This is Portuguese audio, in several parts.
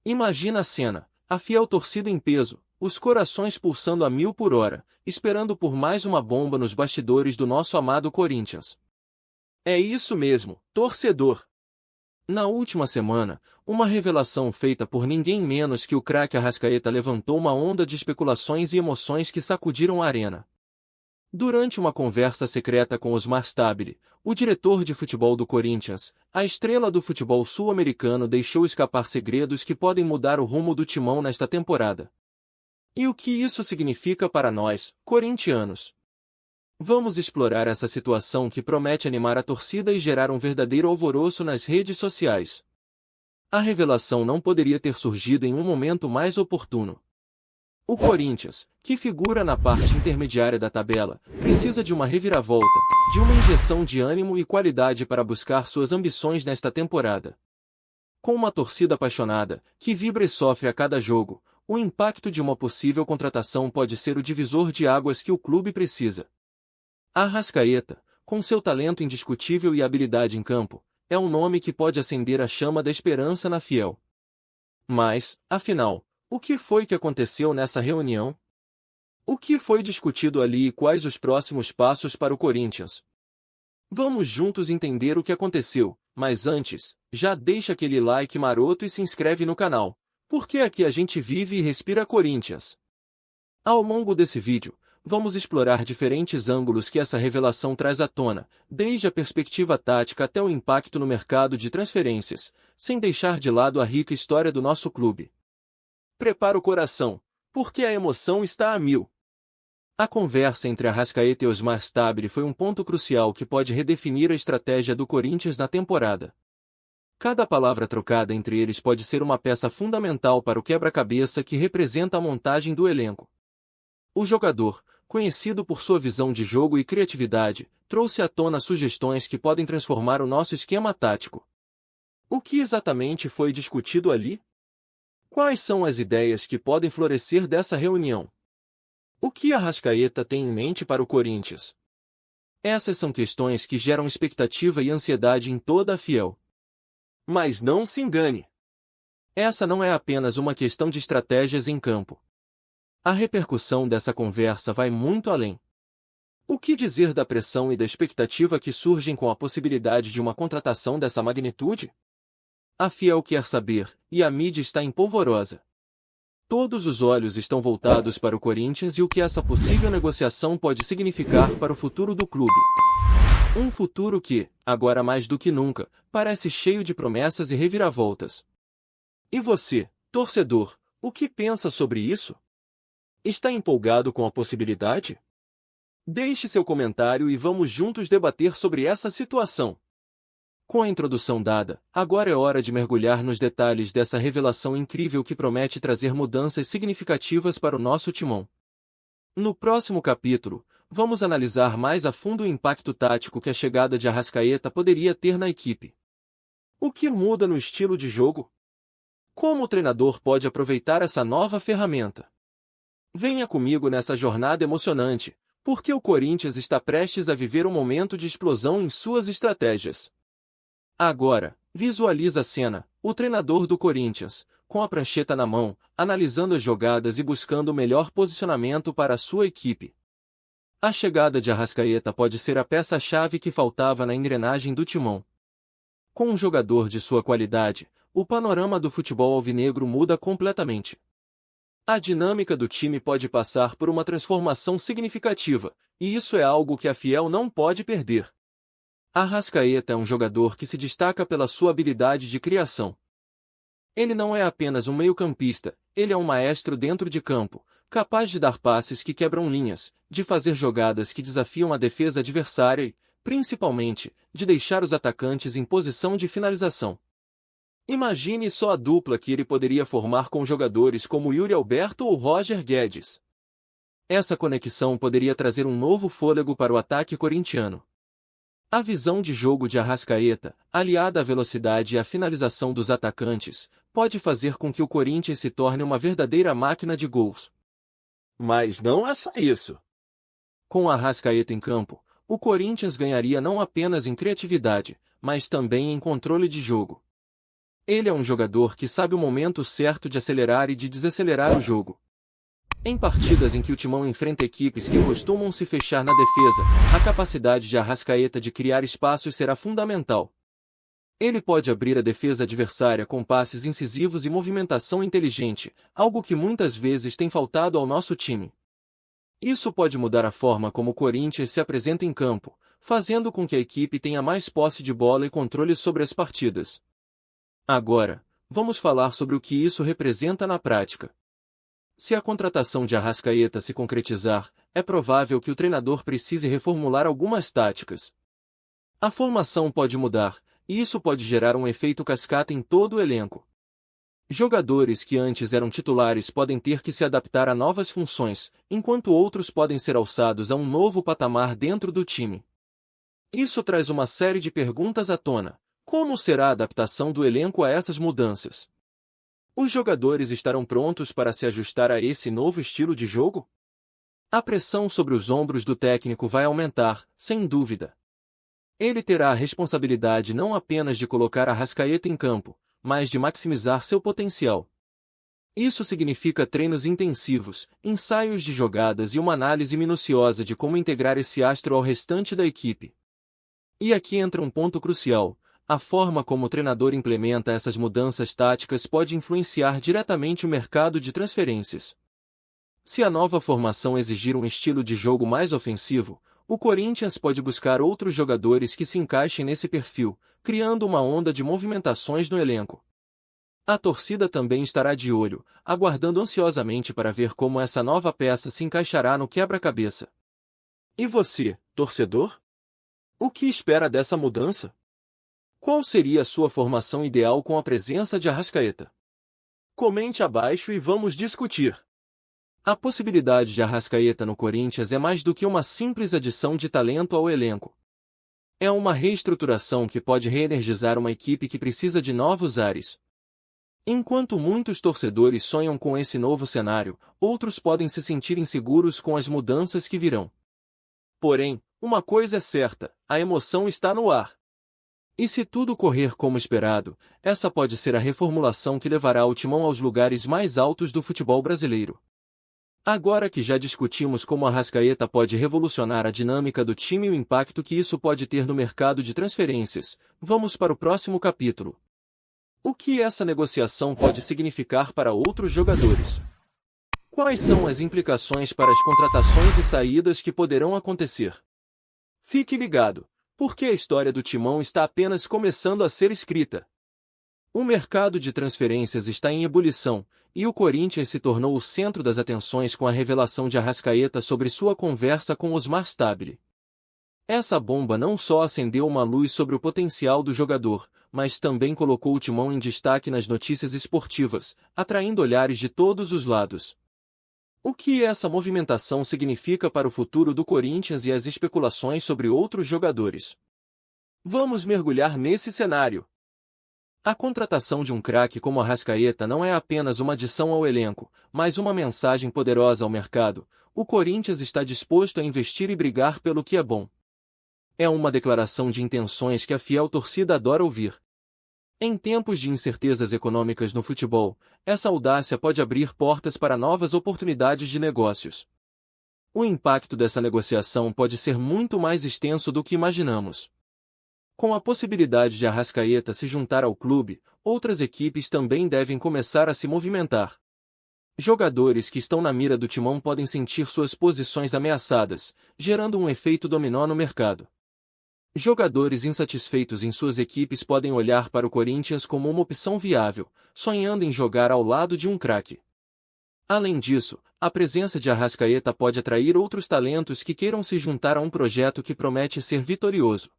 Imagina a cena, a fiel torcida em peso, os corações pulsando a 1000 por hora, esperando por mais uma bomba nos bastidores do nosso amado Corinthians. É isso mesmo, torcedor! Na última semana, uma revelação feita por ninguém menos que o craque Arrascaeta levantou uma onda de especulações e emoções que sacudiram a arena. Durante uma conversa secreta com Osmar Stabile, o diretor de futebol do Corinthians, a estrela do futebol sul-americano deixou escapar segredos que podem mudar o rumo do timão nesta temporada. E o que isso significa para nós, corintianos? Vamos explorar essa situação que promete animar a torcida e gerar um verdadeiro alvoroço nas redes sociais. A revelação não poderia ter surgido em um momento mais oportuno. O Corinthians, que figura na parte intermediária da tabela, precisa de uma reviravolta, de uma injeção de ânimo e qualidade para buscar suas ambições nesta temporada. Com uma torcida apaixonada, que vibra e sofre a cada jogo, o impacto de uma possível contratação pode ser o divisor de águas que o clube precisa. Arrascaeta, com seu talento indiscutível e habilidade em campo, é um nome que pode acender a chama da esperança na fiel. Mas, afinal, o que foi que aconteceu nessa reunião? O que foi discutido ali e quais os próximos passos para o Corinthians? Vamos juntos entender o que aconteceu, mas antes, já deixa aquele like maroto e se inscreve no canal, porque aqui a gente vive e respira Corinthians. Ao longo desse vídeo, vamos explorar diferentes ângulos que essa revelação traz à tona, desde a perspectiva tática até o impacto no mercado de transferências, sem deixar de lado a rica história do nosso clube. Prepara o coração, porque a emoção está a 1000. A conversa entre Arrascaeta e Osmar Stabile foi um ponto crucial que pode redefinir a estratégia do Corinthians na temporada. Cada palavra trocada entre eles pode ser uma peça fundamental para o quebra-cabeça que representa a montagem do elenco. O jogador, conhecido por sua visão de jogo e criatividade, trouxe à tona sugestões que podem transformar o nosso esquema tático. O que exatamente foi discutido ali? Quais são as ideias que podem florescer dessa reunião? O que Arrascaeta tem em mente para o Corinthians? Essas são questões que geram expectativa e ansiedade em toda a fiel. Mas não se engane! Essa não é apenas uma questão de estratégias em campo. A repercussão dessa conversa vai muito além. O que dizer da pressão e da expectativa que surgem com a possibilidade de uma contratação dessa magnitude? A fiel quer saber, e a mídia está em polvorosa. Todos os olhos estão voltados para o Corinthians e o que essa possível negociação pode significar para o futuro do clube. Um futuro que, agora mais do que nunca, parece cheio de promessas e reviravoltas. E você, torcedor, o que pensa sobre isso? Está empolgado com a possibilidade? Deixe seu comentário e vamos juntos debater sobre essa situação. Com a introdução dada, agora é hora de mergulhar nos detalhes dessa revelação incrível que promete trazer mudanças significativas para o nosso timão. No próximo capítulo, vamos analisar mais a fundo o impacto tático que a chegada de Arrascaeta poderia ter na equipe. O que muda no estilo de jogo? Como o treinador pode aproveitar essa nova ferramenta? Venha comigo nessa jornada emocionante, porque o Corinthians está prestes a viver um momento de explosão em suas estratégias. Agora, visualiza a cena, o treinador do Corinthians, com a prancheta na mão, analisando as jogadas e buscando o melhor posicionamento para a sua equipe. A chegada de Arrascaeta pode ser a peça-chave que faltava na engrenagem do timão. Com um jogador de sua qualidade, o panorama do futebol alvinegro muda completamente. A dinâmica do time pode passar por uma transformação significativa, e isso é algo que a fiel não pode perder. Arrascaeta é um jogador que se destaca pela sua habilidade de criação. Ele não é apenas um meio-campista, ele é um maestro dentro de campo, capaz de dar passes que quebram linhas, de fazer jogadas que desafiam a defesa adversária e, principalmente, de deixar os atacantes em posição de finalização. Imagine só a dupla que ele poderia formar com jogadores como Yuri Alberto ou Roger Guedes. Essa conexão poderia trazer um novo fôlego para o ataque corintiano. A visão de jogo de Arrascaeta, aliada à velocidade e à finalização dos atacantes, pode fazer com que o Corinthians se torne uma verdadeira máquina de gols. Mas não é só isso. Com Arrascaeta em campo, o Corinthians ganharia não apenas em criatividade, mas também em controle de jogo. Ele é um jogador que sabe o momento certo de acelerar e de desacelerar o jogo. Em partidas em que o Timão enfrenta equipes que costumam se fechar na defesa, a capacidade de Arrascaeta de criar espaços será fundamental. Ele pode abrir a defesa adversária com passes incisivos e movimentação inteligente, algo que muitas vezes tem faltado ao nosso time. Isso pode mudar a forma como o Corinthians se apresenta em campo, fazendo com que a equipe tenha mais posse de bola e controle sobre as partidas. Agora, vamos falar sobre o que isso representa na prática. Se a contratação de Arrascaeta se concretizar, é provável que o treinador precise reformular algumas táticas. A formação pode mudar, e isso pode gerar um efeito cascata em todo o elenco. Jogadores que antes eram titulares podem ter que se adaptar a novas funções, enquanto outros podem ser alçados a um novo patamar dentro do time. Isso traz uma série de perguntas à tona. Como será a adaptação do elenco a essas mudanças? Os jogadores estarão prontos para se ajustar a esse novo estilo de jogo? A pressão sobre os ombros do técnico vai aumentar, sem dúvida. Ele terá a responsabilidade não apenas de colocar Arrascaeta em campo, mas de maximizar seu potencial. Isso significa treinos intensivos, ensaios de jogadas e uma análise minuciosa de como integrar esse astro ao restante da equipe. E aqui entra um ponto crucial. A forma como o treinador implementa essas mudanças táticas pode influenciar diretamente o mercado de transferências. Se a nova formação exigir um estilo de jogo mais ofensivo, o Corinthians pode buscar outros jogadores que se encaixem nesse perfil, criando uma onda de movimentações no elenco. A torcida também estará de olho, aguardando ansiosamente para ver como essa nova peça se encaixará no quebra-cabeça. E você, torcedor? O que espera dessa mudança? Qual seria a sua formação ideal com a presença de Arrascaeta? Comente abaixo e vamos discutir. A possibilidade de Arrascaeta no Corinthians é mais do que uma simples adição de talento ao elenco. É uma reestruturação que pode reenergizar uma equipe que precisa de novos ares. Enquanto muitos torcedores sonham com esse novo cenário, outros podem se sentir inseguros com as mudanças que virão. Porém, uma coisa é certa, a emoção está no ar. E se tudo correr como esperado, essa pode ser a reformulação que levará o Timão aos lugares mais altos do futebol brasileiro. Agora que já discutimos como a Arrascaeta pode revolucionar a dinâmica do time e o impacto que isso pode ter no mercado de transferências, vamos para o próximo capítulo. O que essa negociação pode significar para outros jogadores? Quais são as implicações para as contratações e saídas que poderão acontecer? Fique ligado, porque a história do Timão está apenas começando a ser escrita. O mercado de transferências está em ebulição, e o Corinthians se tornou o centro das atenções com a revelação de Arrascaeta sobre sua conversa com Osmar Stabile. Essa bomba não só acendeu uma luz sobre o potencial do jogador, mas também colocou o Timão em destaque nas notícias esportivas, atraindo olhares de todos os lados. O que essa movimentação significa para o futuro do Corinthians e as especulações sobre outros jogadores? Vamos mergulhar nesse cenário. A contratação de um craque como Arrascaeta não é apenas uma adição ao elenco, mas uma mensagem poderosa ao mercado. O Corinthians está disposto a investir e brigar pelo que é bom. É uma declaração de intenções que a fiel torcida adora ouvir. Em tempos de incertezas econômicas no futebol, essa audácia pode abrir portas para novas oportunidades de negócios. O impacto dessa negociação pode ser muito mais extenso do que imaginamos. Com a possibilidade de Arrascaeta se juntar ao clube, outras equipes também devem começar a se movimentar. Jogadores que estão na mira do Timão podem sentir suas posições ameaçadas, gerando um efeito dominó no mercado. Jogadores insatisfeitos em suas equipes podem olhar para o Corinthians como uma opção viável, sonhando em jogar ao lado de um craque. Além disso, a presença de Arrascaeta pode atrair outros talentos que queiram se juntar a um projeto que promete ser vitorioso.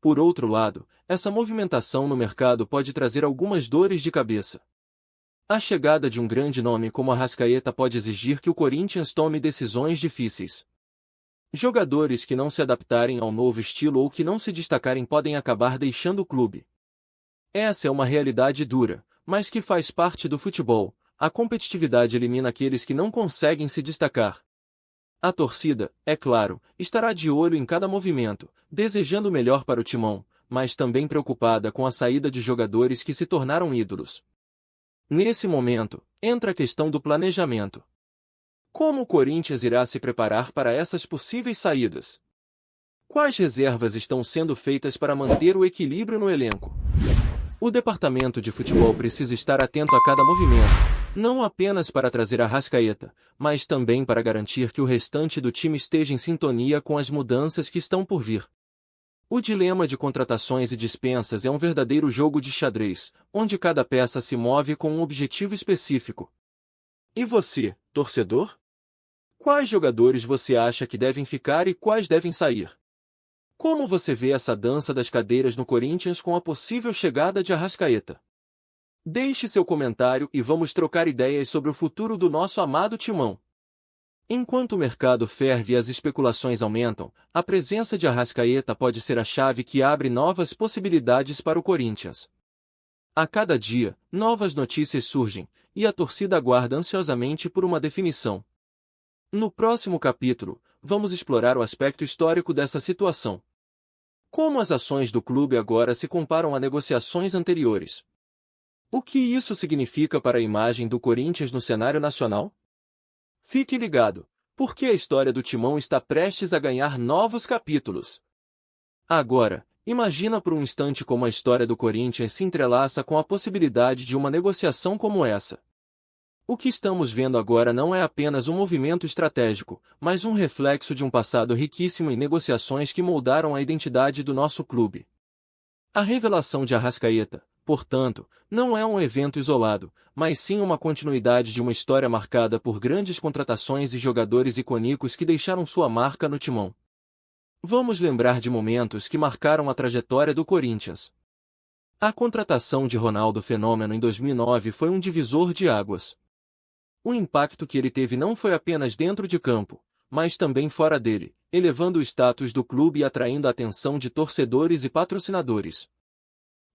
Por outro lado, essa movimentação no mercado pode trazer algumas dores de cabeça. A chegada de um grande nome como Arrascaeta pode exigir que o Corinthians tome decisões difíceis. Jogadores que não se adaptarem ao novo estilo ou que não se destacarem podem acabar deixando o clube. Essa é uma realidade dura, mas que faz parte do futebol. A competitividade elimina aqueles que não conseguem se destacar. A torcida, é claro, estará de olho em cada movimento, desejando o melhor para o Timão, mas também preocupada com a saída de jogadores que se tornaram ídolos. Nesse momento, entra a questão do planejamento. Como o Corinthians irá se preparar para essas possíveis saídas? Quais reservas estão sendo feitas para manter o equilíbrio no elenco? O departamento de futebol precisa estar atento a cada movimento, não apenas para trazer Arrascaeta, mas também para garantir que o restante do time esteja em sintonia com as mudanças que estão por vir. O dilema de contratações e dispensas é um verdadeiro jogo de xadrez, onde cada peça se move com um objetivo específico. E você, torcedor? Quais jogadores você acha que devem ficar e quais devem sair? Como você vê essa dança das cadeiras no Corinthians com a possível chegada de Arrascaeta? Deixe seu comentário e vamos trocar ideias sobre o futuro do nosso amado Timão. Enquanto o mercado ferve e as especulações aumentam, a presença de Arrascaeta pode ser a chave que abre novas possibilidades para o Corinthians. A cada dia, novas notícias surgem, e a torcida aguarda ansiosamente por uma definição. No próximo capítulo, vamos explorar o aspecto histórico dessa situação. Como as ações do clube agora se comparam a negociações anteriores? O que isso significa para a imagem do Corinthians no cenário nacional? Fique ligado, porque a história do Timão está prestes a ganhar novos capítulos. Agora, imagina por um instante como a história do Corinthians se entrelaça com a possibilidade de uma negociação como essa. O que estamos vendo agora não é apenas um movimento estratégico, mas um reflexo de um passado riquíssimo em negociações que moldaram a identidade do nosso clube. A revelação de Arrascaeta, portanto, não é um evento isolado, mas sim uma continuidade de uma história marcada por grandes contratações e jogadores icônicos que deixaram sua marca no timão. Vamos lembrar de momentos que marcaram a trajetória do Corinthians. A contratação de Ronaldo Fenômeno em 2009 foi um divisor de águas. O impacto que ele teve não foi apenas dentro de campo, mas também fora dele, elevando o status do clube e atraindo a atenção de torcedores e patrocinadores.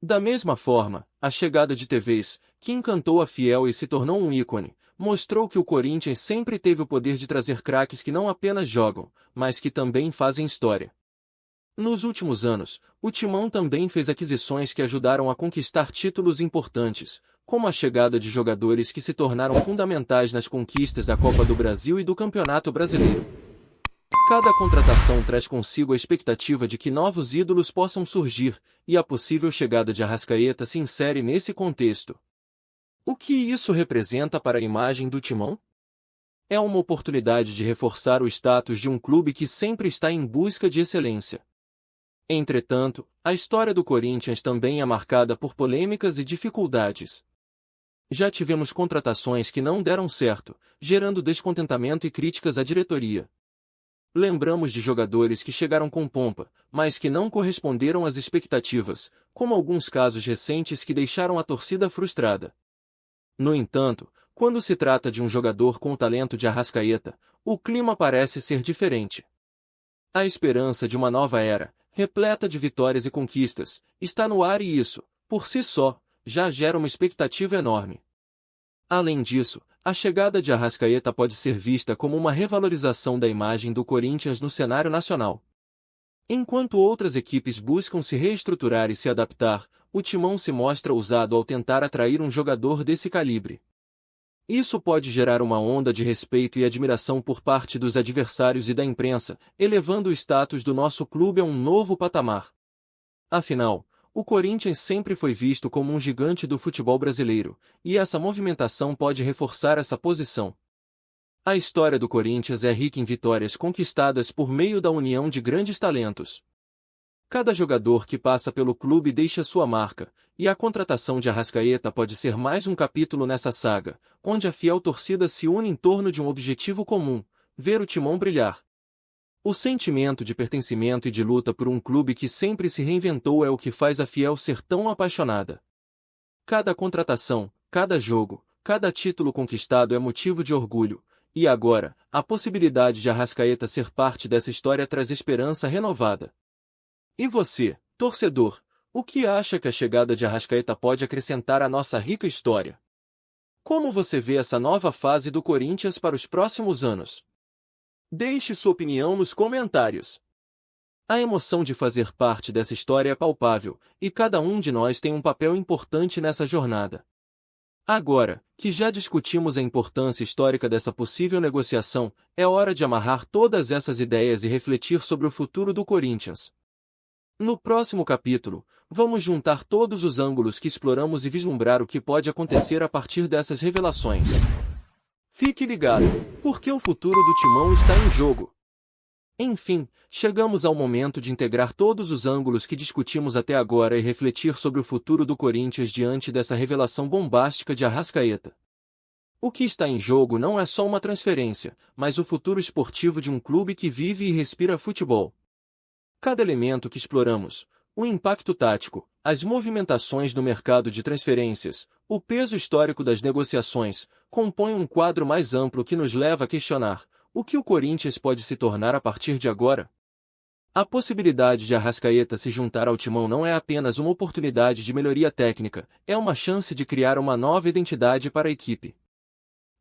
Da mesma forma, a chegada de TVs, que encantou a fiel e se tornou um ícone, mostrou que o Corinthians sempre teve o poder de trazer craques que não apenas jogam, mas que também fazem história. Nos últimos anos, o Timão também fez aquisições que ajudaram a conquistar títulos importantes, como a chegada de jogadores que se tornaram fundamentais nas conquistas da Copa do Brasil e do Campeonato Brasileiro. Cada contratação traz consigo a expectativa de que novos ídolos possam surgir, e a possível chegada de Arrascaeta se insere nesse contexto. O que isso representa para a imagem do Timão? É uma oportunidade de reforçar o status de um clube que sempre está em busca de excelência. Entretanto, a história do Corinthians também é marcada por polêmicas e dificuldades. Já tivemos contratações que não deram certo, gerando descontentamento e críticas à diretoria. Lembramos de jogadores que chegaram com pompa, mas que não corresponderam às expectativas, como alguns casos recentes que deixaram a torcida frustrada. No entanto, quando se trata de um jogador com o talento de Arrascaeta, o clima parece ser diferente. A esperança de uma nova era, repleta de vitórias e conquistas, está no ar e isso, por si só, já gera uma expectativa enorme. Além disso, a chegada de Arrascaeta pode ser vista como uma revalorização da imagem do Corinthians no cenário nacional. Enquanto outras equipes buscam se reestruturar e se adaptar, o Timão se mostra ousado ao tentar atrair um jogador desse calibre. Isso pode gerar uma onda de respeito e admiração por parte dos adversários e da imprensa, elevando o status do nosso clube a um novo patamar. Afinal, o Corinthians sempre foi visto como um gigante do futebol brasileiro, e essa movimentação pode reforçar essa posição. A história do Corinthians é rica em vitórias conquistadas por meio da união de grandes talentos. Cada jogador que passa pelo clube deixa sua marca, e a contratação de Arrascaeta pode ser mais um capítulo nessa saga, onde a fiel torcida se une em torno de um objetivo comum: ver o Timão brilhar. O sentimento de pertencimento e de luta por um clube que sempre se reinventou é o que faz a fiel ser tão apaixonada. Cada contratação, cada jogo, cada título conquistado é motivo de orgulho, e agora, a possibilidade de Arrascaeta ser parte dessa história traz esperança renovada. E você, torcedor, o que acha que a chegada de Arrascaeta pode acrescentar à nossa rica história? Como você vê essa nova fase do Corinthians para os próximos anos? Deixe sua opinião nos comentários. A emoção de fazer parte dessa história é palpável, e cada um de nós tem um papel importante nessa jornada. Agora, que já discutimos a importância histórica dessa possível negociação, é hora de amarrar todas essas ideias e refletir sobre o futuro do Corinthians. No próximo capítulo, vamos juntar todos os ângulos que exploramos e vislumbrar o que pode acontecer a partir dessas revelações. Fique ligado, porque o futuro do Timão está em jogo. Enfim, chegamos ao momento de integrar todos os ângulos que discutimos até agora e refletir sobre o futuro do Corinthians diante dessa revelação bombástica de Arrascaeta. O que está em jogo não é só uma transferência, mas o futuro esportivo de um clube que vive e respira futebol. Cada elemento que exploramos, o impacto tático, as movimentações no mercado de transferências, o peso histórico das negociações, compõe um quadro mais amplo que nos leva a questionar: o que o Corinthians pode se tornar a partir de agora? A possibilidade de Arrascaeta se juntar ao Timão não é apenas uma oportunidade de melhoria técnica, é uma chance de criar uma nova identidade para a equipe.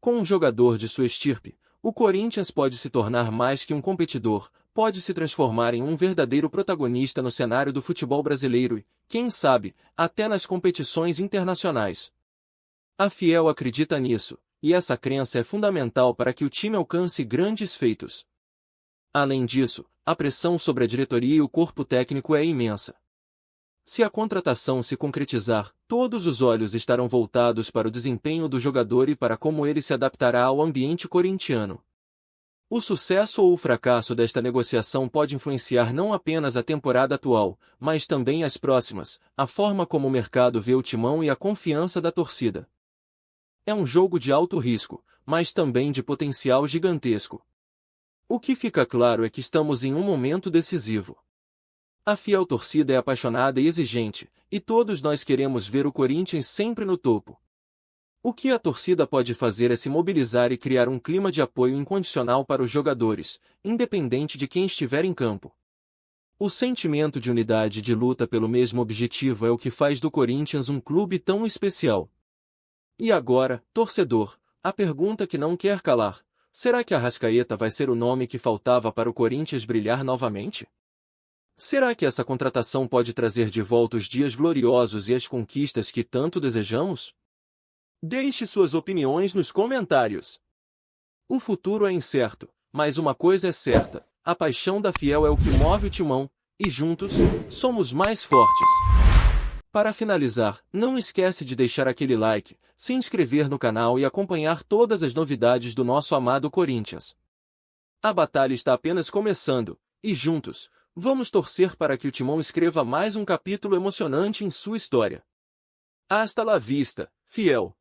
Com um jogador de sua estirpe, o Corinthians pode se tornar mais que um competidor, pode se transformar em um verdadeiro protagonista no cenário do futebol brasileiro e, quem sabe, até nas competições internacionais. A Fiel acredita nisso, e essa crença é fundamental para que o time alcance grandes feitos. Além disso, a pressão sobre a diretoria e o corpo técnico é imensa. Se a contratação se concretizar, todos os olhos estarão voltados para o desempenho do jogador e para como ele se adaptará ao ambiente corintiano. O sucesso ou o fracasso desta negociação pode influenciar não apenas a temporada atual, mas também as próximas, a forma como o mercado vê o Timão e a confiança da torcida. É um jogo de alto risco, mas também de potencial gigantesco. O que fica claro é que estamos em um momento decisivo. A fiel torcida é apaixonada e exigente, e todos nós queremos ver o Corinthians sempre no topo. O que a torcida pode fazer é se mobilizar e criar um clima de apoio incondicional para os jogadores, independente de quem estiver em campo. O sentimento de unidade e de luta pelo mesmo objetivo é o que faz do Corinthians um clube tão especial. E agora, torcedor, a pergunta que não quer calar: será que Arrascaeta vai ser o nome que faltava para o Corinthians brilhar novamente? Será que essa contratação pode trazer de volta os dias gloriosos e as conquistas que tanto desejamos? Deixe suas opiniões nos comentários. O futuro é incerto, mas uma coisa é certa: a paixão da Fiel é o que move o Timão, e juntos, somos mais fortes. Para finalizar, não esquece de deixar aquele like, se inscrever no canal e acompanhar todas as novidades do nosso amado Corinthians. A batalha está apenas começando, e juntos, vamos torcer para que o Timão escreva mais um capítulo emocionante em sua história. Hasta la vista, Fiel!